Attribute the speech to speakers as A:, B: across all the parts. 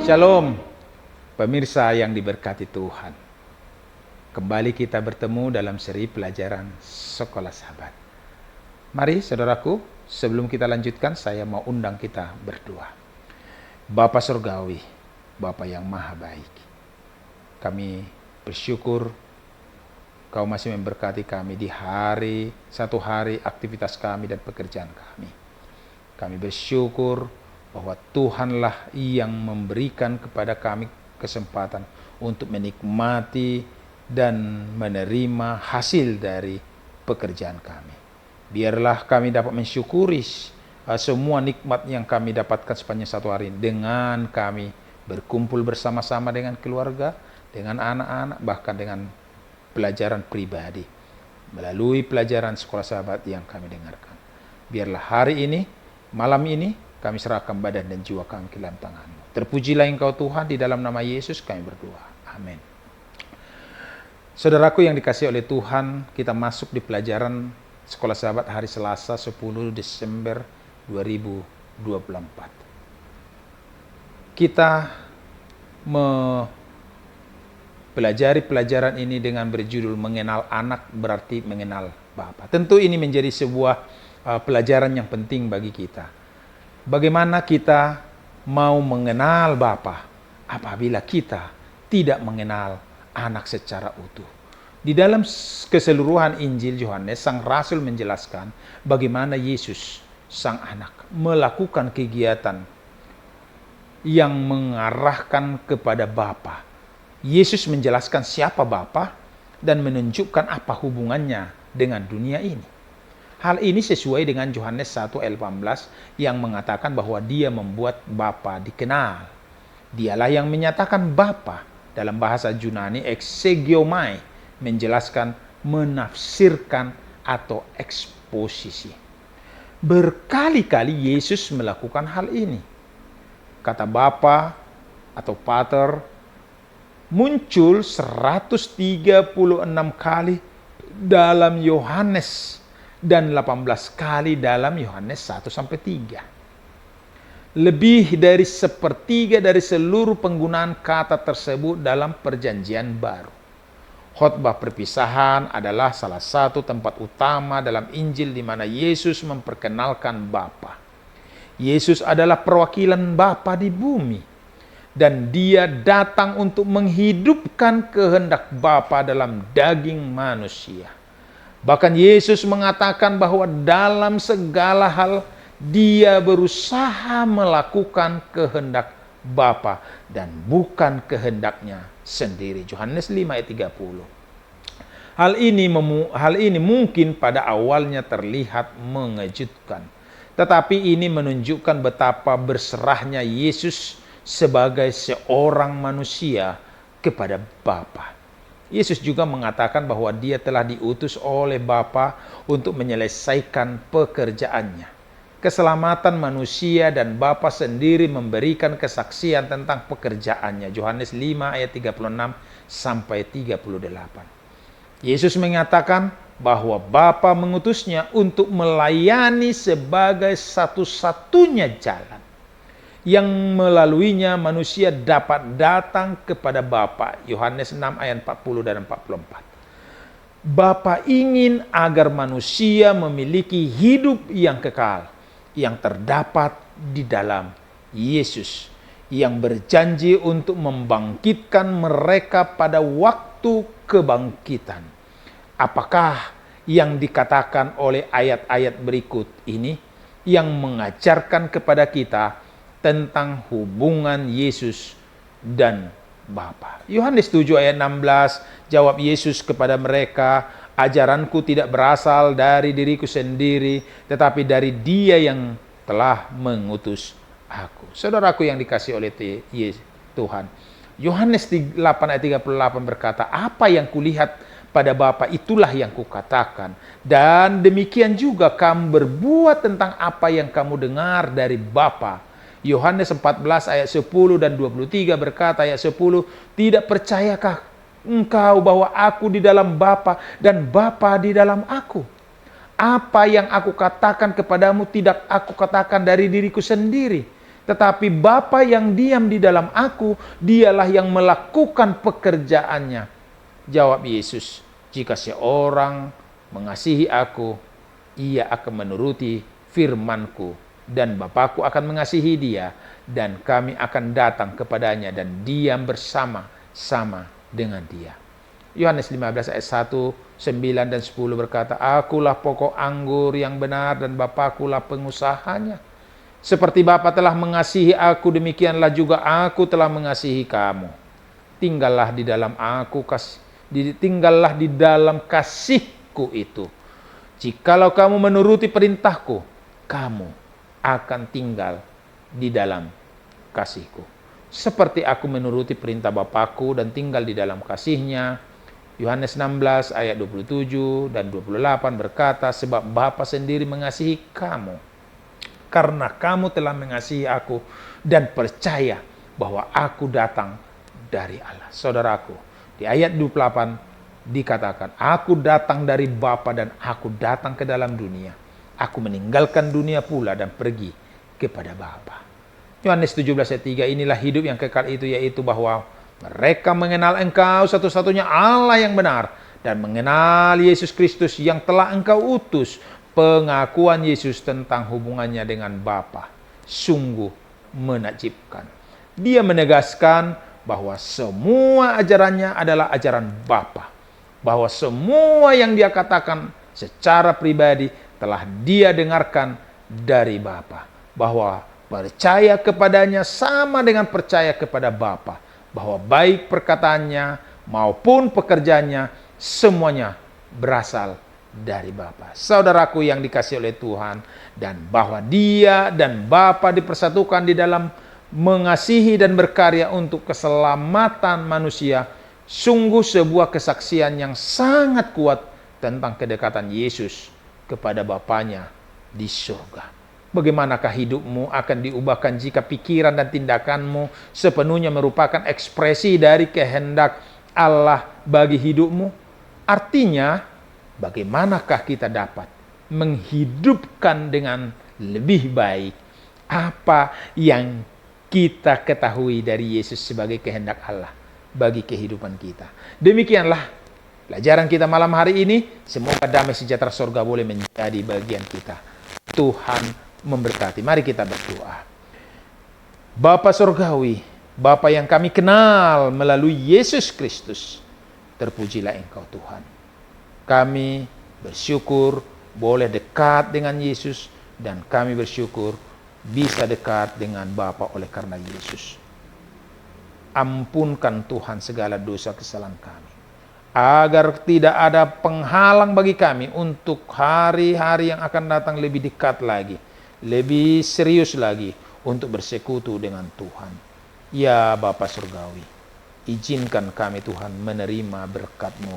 A: Shalom, pemirsa yang diberkati Tuhan. Kembali kita bertemu dalam seri pelajaran Sekolah Sahabat. Mari saudaraku, sebelum kita lanjutkan, saya mau undang kita berdoa. Bapa Surgawi, Bapa yang maha baik, kami bersyukur Kau masih memberkati kami di satu hari aktivitas kami dan pekerjaan kami. Kami bersyukur bahwa Tuhanlah yang memberikan kepada kami kesempatan untuk menikmati dan menerima hasil dari pekerjaan kami. Biarlah kami dapat mensyukuri semua nikmat yang kami dapatkan sepanjang satu hari dengan kami berkumpul bersama-sama dengan keluarga, dengan anak-anak, bahkan dengan pelajaran pribadi melalui pelajaran Sekolah Sahabat yang kami dengarkan. Biarlah hari ini, malam ini, kami serahkan badan dan jiwa kami ke dalam tangan-Mu. Terpujilah Engkau Tuhan, di dalam nama Yesus kami berdoa. Amin. Saudaraku yang dikasihi oleh Tuhan, kita masuk di pelajaran Sekolah Sahabat hari Selasa 10 Desember 2024. Kita mempelajari pelajaran ini dengan berjudul Mengenal Anak Berarti Mengenal Bapa. Tentu ini menjadi sebuah pelajaran yang penting bagi kita. Bagaimana kita mau mengenal Bapa apabila kita tidak mengenal anak secara utuh? Di dalam keseluruhan Injil Yohanes, Sang Rasul menjelaskan bagaimana Yesus, Sang Anak, melakukan kegiatan yang mengarahkan kepada Bapa. Yesus menjelaskan siapa Bapa dan menunjukkan apa hubungannya dengan dunia ini. Hal ini sesuai dengan Yohanes 1 ayat 18 yang mengatakan bahwa Dia membuat Bapa dikenal. Dialah yang menyatakan Bapa, dalam bahasa Yunani exegeomai, menjelaskan, menafsirkan atau eksposisi. Berkali-kali Yesus melakukan hal ini. Kata Bapa atau Pater muncul 136 kali dalam Yohanes dan 18 kali dalam Yohanes 1-3. Lebih dari sepertiga dari seluruh penggunaan kata tersebut dalam Perjanjian Baru. Khotbah perpisahan adalah salah satu tempat utama dalam Injil di mana Yesus memperkenalkan Bapa. Yesus adalah perwakilan Bapa di bumi, dan Dia datang untuk menghidupkan kehendak Bapa dalam daging manusia. Bahkan Yesus mengatakan bahwa dalam segala hal Dia berusaha melakukan kehendak Bapa dan bukan kehendaknya sendiri. Yohanes 5 ayat 30. Hal ini mungkin pada awalnya terlihat mengejutkan, tetapi ini menunjukkan betapa berserahnya Yesus sebagai seorang manusia kepada Bapa. Yesus juga mengatakan bahwa Dia telah diutus oleh Bapa untuk menyelesaikan pekerjaannya. Keselamatan manusia dan Bapa sendiri memberikan kesaksian tentang pekerjaannya. Yohanes 5 ayat 36 sampai 38. Yesus mengatakan bahwa Bapa mengutusnya untuk melayani sebagai satu-satunya jalan yang melaluinya manusia dapat datang kepada Bapa. Yohanes 6 ayat 40 dan 44. Bapa ingin agar manusia memiliki hidup yang kekal, yang terdapat di dalam Yesus, yang berjanji untuk membangkitkan mereka pada waktu kebangkitan. Apakah yang dikatakan oleh ayat-ayat berikut ini yang mengajarkan kepada kita tentang hubungan Yesus dan Bapa? Yohanes 7 ayat 16, jawab Yesus kepada mereka, ajaranku tidak berasal dari diriku sendiri, tetapi dari Dia yang telah mengutus aku. Saudaraku yang dikasihi oleh Tuhan, Yohanes 8 ayat 38 berkata, apa yang kulihat pada Bapa itulah yang kukatakan, dan demikian juga kamu berbuat tentang apa yang kamu dengar dari Bapa. Yohanes 14 ayat 10 dan 23 berkata ayat 10, tidak percayakah engkau bahwa aku di dalam Bapa dan Bapa di dalam aku? Apa yang aku katakan kepadamu tidak aku katakan dari diriku sendiri, Tetapi Bapa yang diam di dalam aku, dialah yang melakukan pekerjaannya. Jawab Yesus, jika seorang mengasihi aku, ia akan menuruti firman-Ku, dan Bapa-Ku akan mengasihi dia, dan kami akan datang kepadanya dan diam bersama-sama dengan dia. Yohanes 15 ayat 1, 9 dan 10 berkata, Akulah pokok anggur yang benar dan Bapa-Kulah pengusahanya. Seperti Bapa telah mengasihi aku, demikianlah juga aku telah mengasihi kamu. Tinggallah di dalam aku, tinggallah di dalam kasihku itu. Jikalau kamu menuruti perintahku, kamu akan tinggal di dalam kasihku. Seperti aku menuruti perintah Bapakku dan tinggal di dalam kasihnya. Yohanes 16 ayat 27 dan 28 berkata, sebab Bapa sendiri mengasihi kamu, karena kamu telah mengasihi aku dan percaya bahwa aku datang dari Allah. Saudaraku, di ayat 28 dikatakan, aku datang dari Bapa dan aku datang ke dalam dunia. Aku meninggalkan dunia pula dan pergi kepada Bapa. Yohanes 17 ayat 3, inilah hidup yang kekal itu, yaitu bahwa mereka mengenal Engkau satu-satunya Allah yang benar dan mengenal Yesus Kristus yang telah Engkau utus. Pengakuan Yesus tentang hubungannya dengan Bapa sungguh menakjubkan. Dia menegaskan bahwa semua ajarannya adalah ajaran Bapa, bahwa semua yang dia katakan secara pribadi telah dia dengarkan dari Bapa, bahwa percaya kepadanya sama dengan percaya kepada Bapa, bahwa baik perkataannya maupun pekerjaannya semuanya berasal dari Bapa. Saudaraku yang dikasihi oleh Tuhan, dan bahwa dia dan Bapa dipersatukan di dalam mengasihi dan berkarya untuk keselamatan manusia, sungguh sebuah kesaksian yang sangat kuat tentang kedekatan Yesus kepada Bapanya di surga. Bagaimanakah hidupmu akan diubahkan jika pikiran dan tindakanmu sepenuhnya merupakan ekspresi dari kehendak Allah bagi hidupmu? Artinya, bagaimanakah kita dapat menghidupkan dengan lebih baik apa yang kita ketahui dari Yesus sebagai kehendak Allah bagi kehidupan kita? Demikianlah pelajaran kita malam hari ini. Semoga damai sejahtera surga boleh menjadi bagian kita. Tuhan memberkati. Mari kita berdoa. Bapa surgawi, Bapa yang kami kenal melalui Yesus Kristus, terpujilah Engkau Tuhan. Kami bersyukur boleh dekat dengan Yesus, dan kami bersyukur bisa dekat dengan Bapa oleh karena Yesus. Ampunkan Tuhan segala dosa kesalahan kami, agar tidak ada penghalang bagi kami untuk hari-hari yang akan datang lebih dekat lagi, lebih serius lagi untuk bersekutu dengan Tuhan. Ya Bapa surgawi, izinkan kami Tuhan menerima berkat-Mu,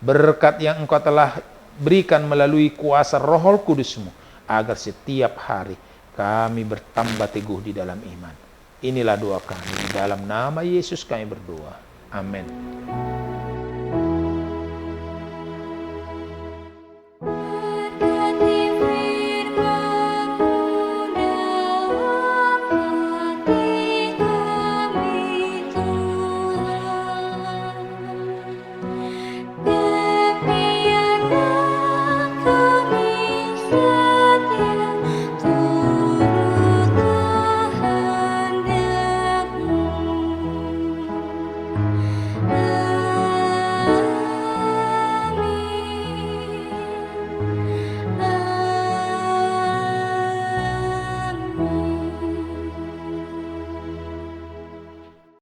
A: berkat yang Engkau telah berikan melalui kuasa Roh Kudus-Mu, agar setiap hari kami bertambah teguh di dalam iman. Inilah doa kami, di dalam nama Yesus kami berdoa. Amin.